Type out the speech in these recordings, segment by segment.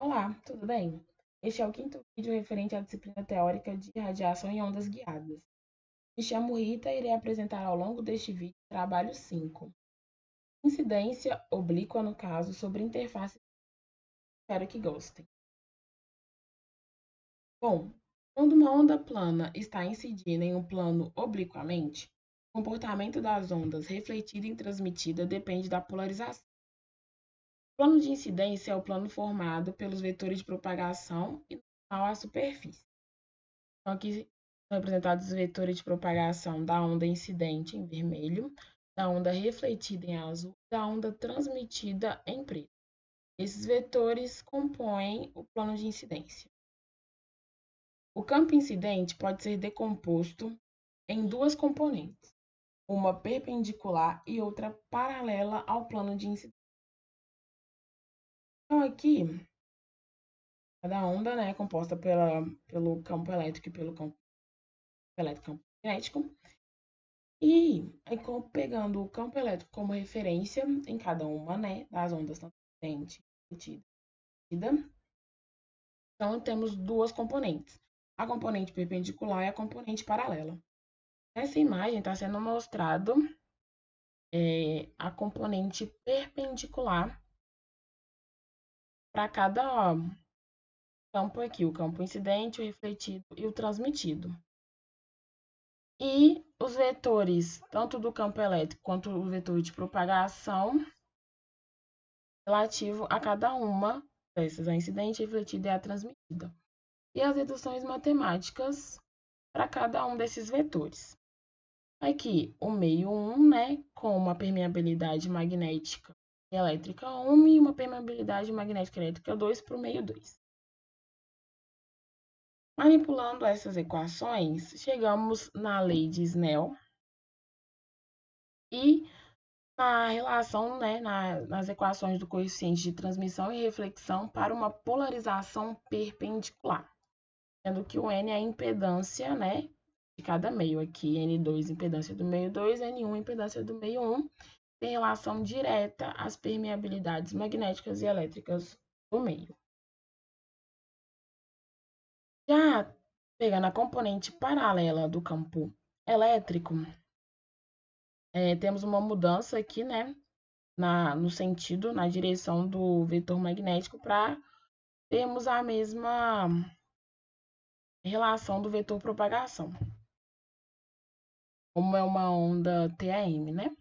Olá, tudo bem? Este é o quinto vídeo referente à disciplina teórica de radiação em ondas guiadas. Me chamo Rita e irei apresentar ao longo deste vídeo o trabalho 5. Incidência oblíqua, no caso, sobre interface. Espero que gostem. Bom, quando uma onda plana está incidindo em um plano obliquamente, o comportamento das ondas refletida e transmitida depende da polarização. O plano de incidência é o plano formado pelos vetores de propagação e normal à superfície. Então, aqui são representados os vetores de propagação da onda incidente em vermelho, da onda refletida em azul, da onda transmitida em preto. Esses vetores compõem o plano de incidência. O campo incidente pode ser decomposto em duas componentes, uma perpendicular e outra paralela ao plano de incidência. Então, aqui, cada onda, né, é composta pelo campo elétrico e pelo campo magnético. E aí, pegando o campo elétrico como referência em cada uma, né, das ondas tanto incidente e refletida, então temos duas componentes, a componente perpendicular e a componente paralela. Nessa imagem está sendo mostrado a componente perpendicular para cada campo aqui, o campo incidente, o refletido e o transmitido. E os vetores, tanto do campo elétrico quanto o vetor de propagação, relativo a cada uma dessas, a incidente, a refletida e a transmitida. E as reduções matemáticas para cada um desses vetores. Aqui, o meio 1, né, com uma permeabilidade magnética e elétrica 1 e uma permeabilidade magnética e elétrica 2 para o meio 2. Manipulando essas equações, chegamos na lei de Snell e na relação, né, nas equações do coeficiente de transmissão e reflexão para uma polarização perpendicular, sendo que o N é a impedância, né, de cada meio. Aqui, N2, impedância do meio 2, N1, impedância do meio 1, tem relação direta às permeabilidades magnéticas e elétricas do meio. Já pegando a componente paralela do campo elétrico, temos uma mudança aqui, né, no sentido, na direção do vetor magnético para termos a mesma relação do vetor propagação, como é uma onda TAM, né?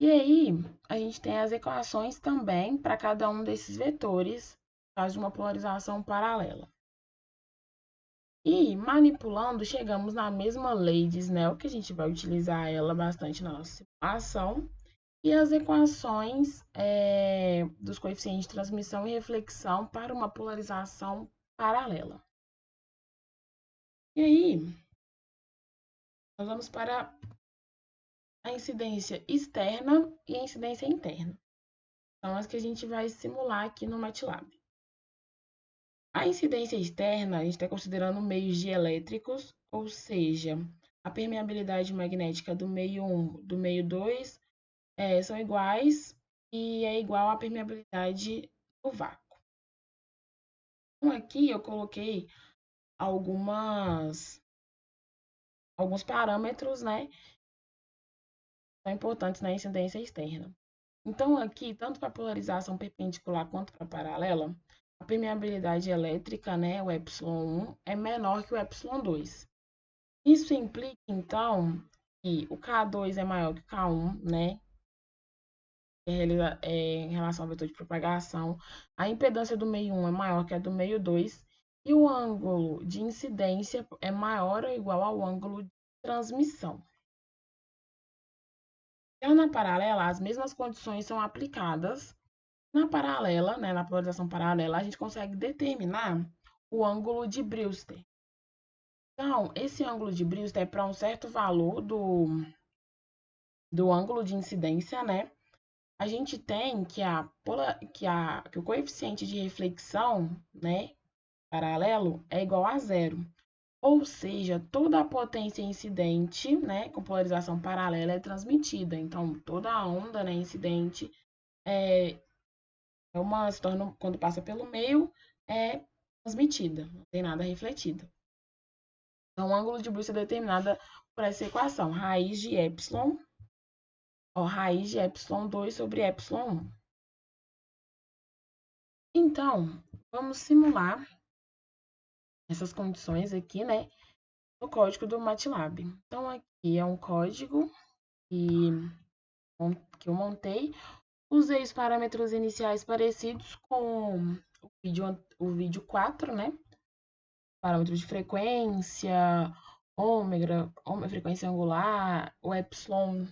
E aí, a gente tem as equações também para cada um desses vetores, caso de uma polarização paralela. E manipulando, chegamos na mesma lei de Snell, que a gente vai utilizar ela bastante na nossa simulação, e as equações dos coeficientes de transmissão e reflexão para uma polarização paralela. E aí, nós vamos para a incidência externa e a incidência interna. São as que a gente vai simular aqui no MATLAB. A incidência externa, a gente está considerando meios dielétricos, ou seja, a permeabilidade magnética do meio 1 do meio 2 são iguais e é igual à permeabilidade do vácuo. Então, aqui eu coloquei alguns parâmetros, né, são importantes na incidência externa. Então, aqui, tanto para polarização perpendicular quanto para paralela, a permeabilidade elétrica, né, o ε1, é menor que o ε2. Isso implica, então, que o K2 é maior que o K1, né, em relação ao vetor de propagação. A impedância do meio 1 é maior que a do meio 2 e o ângulo de incidência é maior ou igual ao ângulo de transmissão. Já na paralela, as mesmas condições são aplicadas. Na paralela, né, na polarização paralela, a gente consegue determinar o ângulo de Brewster. Então, esse ângulo de Brewster é para um certo valor do ângulo de incidência, né? A gente tem que o coeficiente de reflexão, né, paralelo, é igual a zero. Ou seja, toda a potência incidente, né, com polarização paralela é transmitida. Então, toda a onda, né, incidente se torna, quando passa pelo meio, é transmitida, não tem nada refletido. Então, o ângulo de Brewster é determinado por essa equação, raiz de epsilon, raiz de epsilon 2 sobre epsilon 1. Então, vamos simular essas condições aqui, né, no código do MATLAB. Então, aqui é um código que eu montei. Usei os parâmetros iniciais parecidos com o vídeo 4, né? Parâmetros de frequência, ômega, frequência angular, o epsilon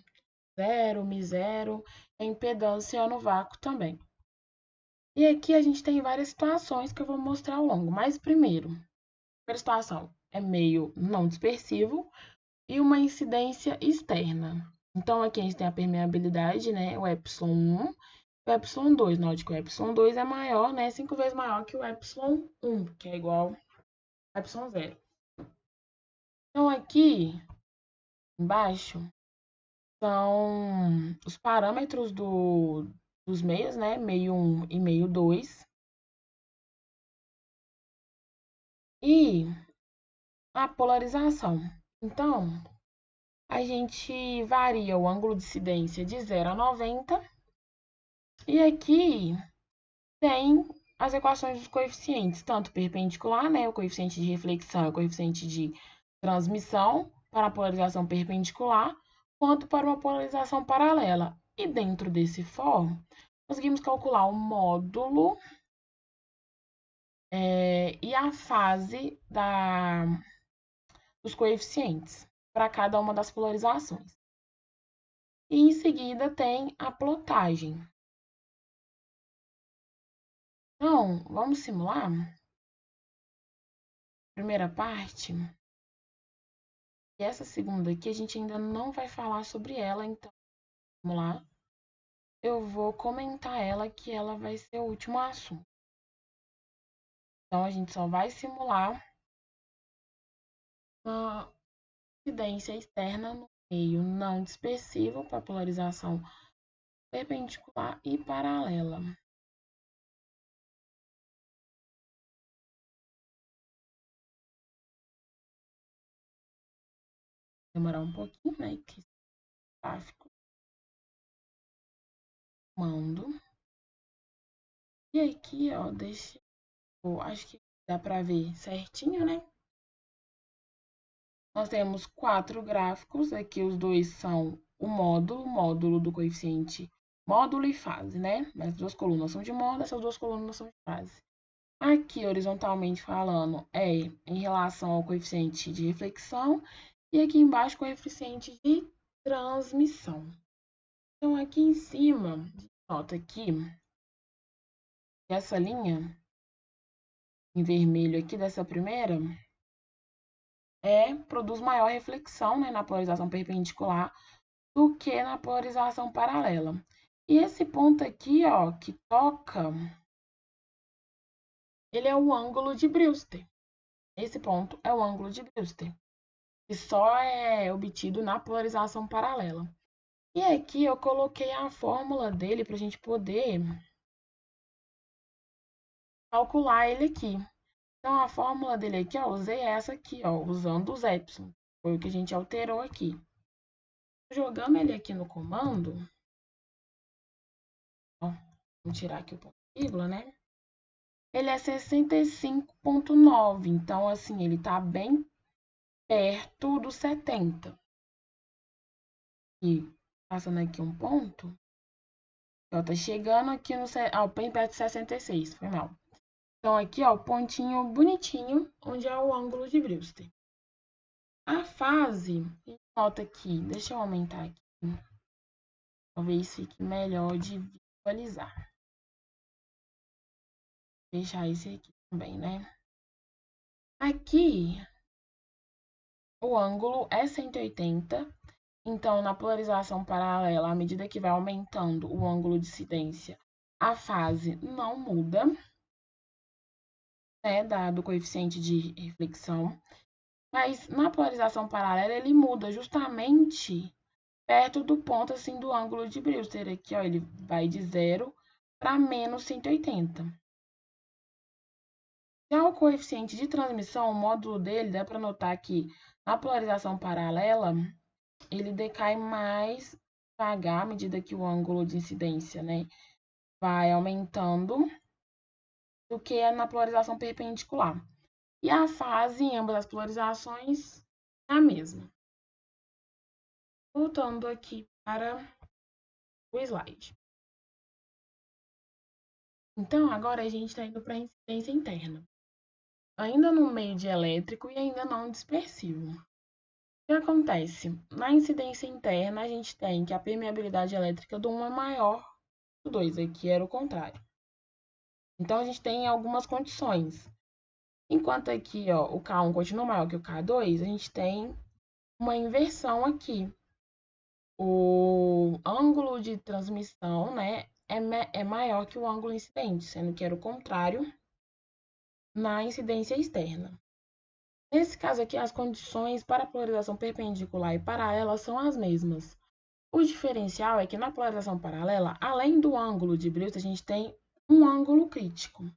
0, Mi0, a impedância no vácuo também. E aqui a gente tem várias situações que eu vou mostrar ao longo. Mas primeiro, a primeira situação é meio não dispersivo e uma incidência externa. Então, aqui a gente tem a permeabilidade, né? O epsilon 1, o epsilon 2. Note que o epsilon 2 é maior, né? 5 vezes maior que o epsilon 1, que é igual ao epsilon 0. Então, aqui embaixo são os parâmetros dos meios, né? Meio 1 e meio 2. E a polarização. Então, a gente varia o ângulo de incidência de 0 a 90. E aqui tem as equações dos coeficientes, tanto perpendicular, né? O coeficiente de reflexão e o coeficiente de transmissão para a polarização perpendicular, quanto para uma polarização paralela. E dentro desse for, conseguimos calcular o módulo e a fase dos coeficientes para cada uma das polarizações. E em seguida tem a plotagem. Então, vamos simular? Primeira parte. E essa segunda aqui a gente ainda não vai falar sobre ela, então vamos lá. Eu vou comentar ela, que ela vai ser o último assunto. Então, a gente só vai simular uma incidência externa no meio não dispersivo para polarização perpendicular e paralela. Demorar um pouquinho, né? Que gráfico. Mando. E aqui, ó, acho que dá para ver certinho, né? Nós temos 4 gráficos, aqui os dois são o módulo do coeficiente, módulo e fase, né? As duas colunas são de módulo, essas duas colunas são de fase. Aqui, horizontalmente falando, é em relação ao coeficiente de reflexão, e aqui embaixo, coeficiente de transmissão. Então, aqui em cima, nota aqui, essa linha em vermelho aqui dessa primeira, produz maior reflexão, né, na polarização perpendicular do que na polarização paralela. E esse ponto aqui, ó, que toca, ele é o ângulo de Brewster. Esse ponto é o ângulo de Brewster, que só é obtido na polarização paralela. E aqui eu coloquei a fórmula dele para a gente poder calcular ele aqui. Então, a fórmula dele aqui, ó, usei essa aqui, ó, usando os epsilon. Foi o que a gente alterou aqui. Jogando ele aqui no comando, ó, vamos tirar aqui o ponto vírgula, né? Ele é 65,9, então, assim, ele tá bem perto do 70. E passando aqui um ponto, ó, tá chegando aqui bem perto de 66, foi mal. Então, aqui, ó, o pontinho bonitinho, onde é o ângulo de Brewster. A fase, nota aqui, deixa eu aumentar aqui, talvez fique melhor de visualizar. Deixar esse aqui também, né? Aqui, o ângulo é 180, então, na polarização paralela, à medida que vai aumentando o ângulo de incidência, a fase não muda, né, do coeficiente de reflexão, mas na polarização paralela ele muda justamente perto do ponto, assim, do ângulo de Brewster. Aqui, ó, ele vai de 0 para menos 180. Já o coeficiente de transmissão, o módulo dele, dá para notar que na polarização paralela, ele decai mais devagar à medida que o ângulo de incidência, né, vai aumentando do que na polarização perpendicular. E a fase em ambas as polarizações é a mesma. Voltando aqui para o slide. Então, agora a gente está indo para a incidência interna. Ainda no meio dielétrico e ainda não dispersivo. O que acontece? Na incidência interna, a gente tem que a permeabilidade elétrica do 1 é maior que do 2, aqui era o contrário. Então, a gente tem algumas condições. Enquanto aqui, ó, o K1 continua maior que o K2, a gente tem uma inversão aqui. O ângulo de transmissão, né, é maior que o ângulo incidente, sendo que era o contrário na incidência externa. Nesse caso aqui, as condições para a polarização perpendicular e paralela são as mesmas. O diferencial é que na polarização paralela, além do ângulo de Brewster, a gente tem um ângulo crítico. O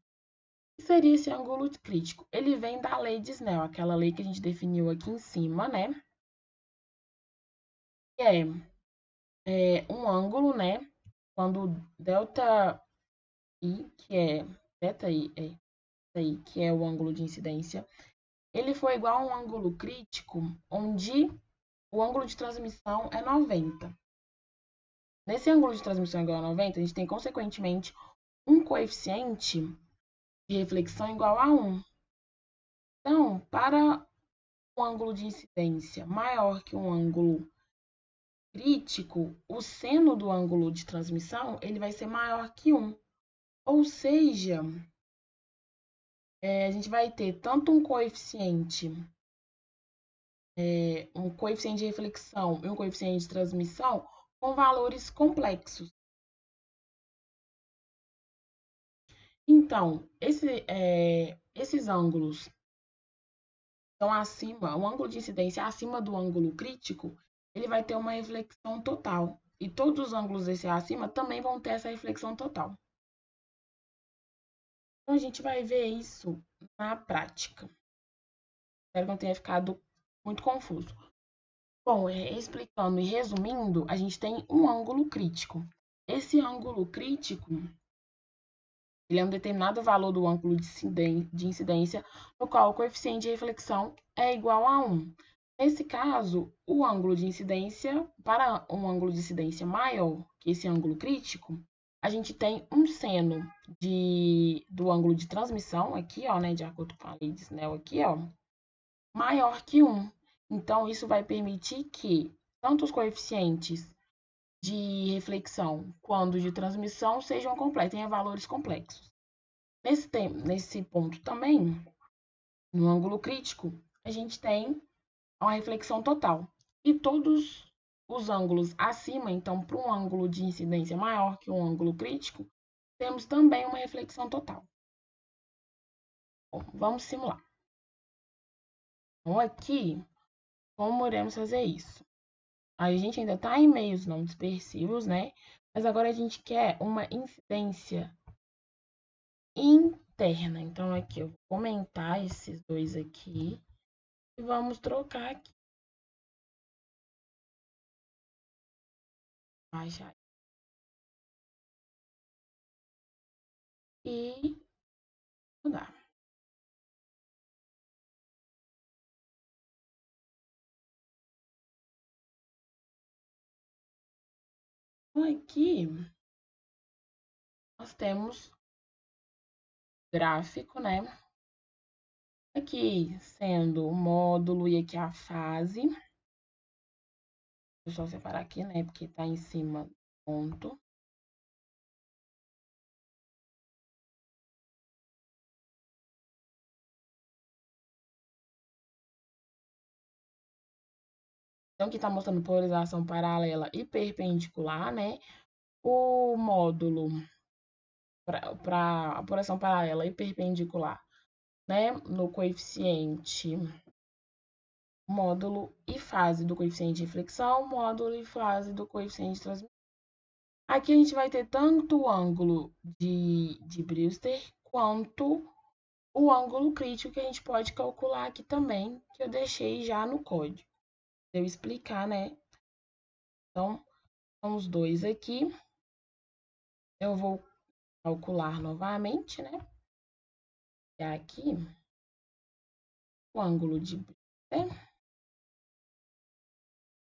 que seria esse ângulo crítico? Ele vem da lei de Snell, aquela lei que a gente definiu aqui em cima, né? Que é um ângulo, né? Quando delta I, que é θ I, que é o ângulo de incidência, ele for igual a um ângulo crítico, onde o ângulo de transmissão é 90. Nesse ângulo de transmissão igual a 90, a gente tem, consequentemente, um coeficiente de reflexão igual a 1. Então, para um ângulo de incidência maior que um ângulo crítico, o seno do ângulo de transmissão ele vai ser maior que 1. Ou seja, a gente vai ter tanto um coeficiente de reflexão e um coeficiente de transmissão com valores complexos. Então, esses ângulos estão acima, o ângulo de incidência acima do ângulo crítico, ele vai ter uma reflexão total. E todos os ângulos desse acima também vão ter essa reflexão total. Então, a gente vai ver isso na prática. Espero que não tenha ficado muito confuso. Bom, explicando e resumindo, a gente tem um ângulo crítico. Esse ângulo crítico, ele é um determinado valor do ângulo de incidência, no qual o coeficiente de reflexão é igual a 1. Nesse caso, o ângulo de incidência, para um ângulo de incidência maior que esse ângulo crítico, a gente tem um seno do ângulo de transmissão, aqui, ó, né, de acordo com a lei de Snell aqui, ó, maior que 1. Então, isso vai permitir que tanto os coeficientes de reflexão quanto de transmissão sejam completos, valores complexos. Nesse ponto também, no ângulo crítico, a gente tem uma reflexão total. E todos os ângulos acima, então, para um ângulo de incidência maior que um ângulo crítico, temos também uma reflexão total. Bom, vamos simular. Então, aqui, como iremos fazer isso? A gente ainda está em meios não dispersivos, né? Mas agora a gente quer uma incidência interna. Então, aqui eu vou comentar esses dois aqui e vamos trocar aqui. Baixar. E mudar. Então, aqui nós temos gráfico, né? Aqui sendo o módulo e aqui a fase. Deixa eu só separar aqui, né? Porque tá em cima do ponto. Então, aqui tá mostrando polarização paralela e perpendicular, né? O módulo para a polarização paralela e perpendicular, né? No coeficiente módulo e fase do coeficiente de reflexão, módulo e fase do coeficiente de transmissão. Aqui a gente vai ter tanto o ângulo de Brewster quanto o ângulo crítico que a gente pode calcular aqui também, que eu deixei já no código. Eu explicar, né? Então, são os dois aqui. Eu vou calcular novamente, né? E aqui, o ângulo de Brewster,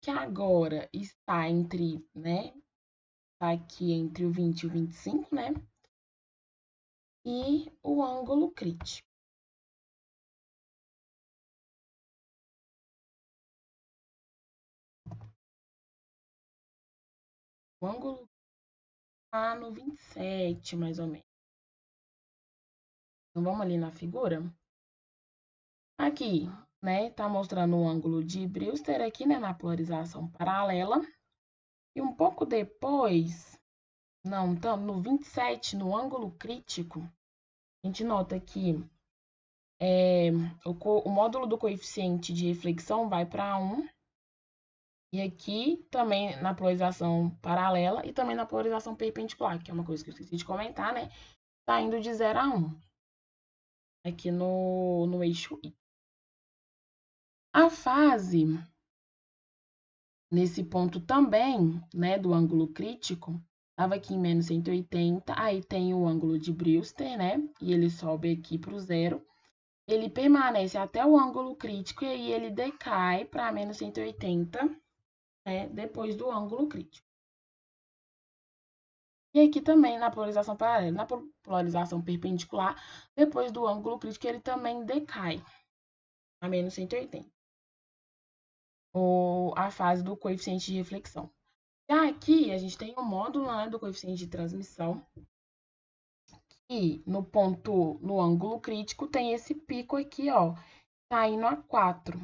que agora está entre, né? Tá aqui entre o 20 e o 25, né? E o ângulo crítico. O ângulo tá no 27, mais ou menos. Então, vamos ali na figura. Aqui, né, tá mostrando o ângulo de Brewster aqui, né, na polarização paralela. E um pouco depois, não, estamos no 27, no ângulo crítico, a gente nota que o módulo do coeficiente de reflexão vai para 1. E aqui também na polarização paralela e também na polarização perpendicular, que é uma coisa que eu esqueci de comentar, né? Tá indo de 0 a 1 aqui no eixo Y. A fase, nesse ponto também, né, do ângulo crítico, estava aqui em menos 180, aí tem o ângulo de Brewster, né, e ele sobe aqui para o 0. Ele permanece até o ângulo crítico e aí ele decai para menos 180, né, depois do ângulo crítico. E aqui também na polarização paralela, na polarização perpendicular, depois do ângulo crítico, ele também decai a menos 180. Ou a fase do coeficiente de reflexão. Já aqui, a gente tem o módulo, né, do coeficiente de transmissão. E no ponto, no ângulo crítico, tem esse pico aqui, ó, tá indo a 4.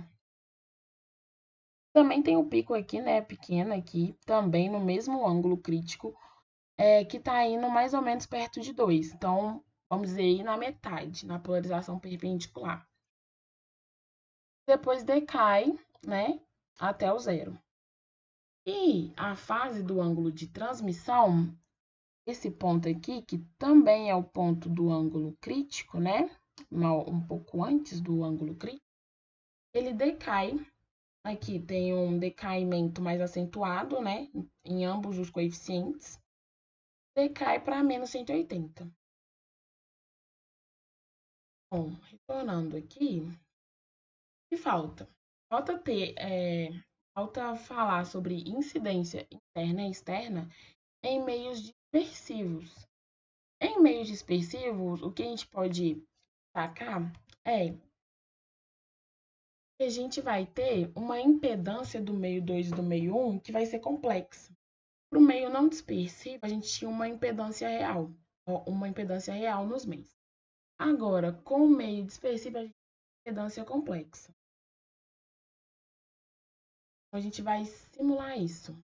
Também tem o pico aqui, né, pequeno aqui, também no mesmo ângulo crítico, que tá indo mais ou menos perto de 2. Então, vamos dizer aí na metade, na polarização perpendicular. Depois decai, né, até o 0. E a fase do ângulo de transmissão, esse ponto aqui, que também é o ponto do ângulo crítico, né, um pouco antes do ângulo crítico, ele decai. Aqui tem um decaimento mais acentuado, né, em ambos os coeficientes. Decai para menos 180. Bom, retornando aqui, o que falta? Falta falar sobre incidência interna e externa em meios dispersivos. Em meios dispersivos, o que a gente pode destacar é que a gente vai ter uma impedância do meio 2 e do meio 1 que vai ser complexa. Para o meio não dispersivo, a gente tinha uma impedância real nos meios. Agora, com o meio dispersivo, a gente tem impedância complexa. Então, a gente vai simular isso.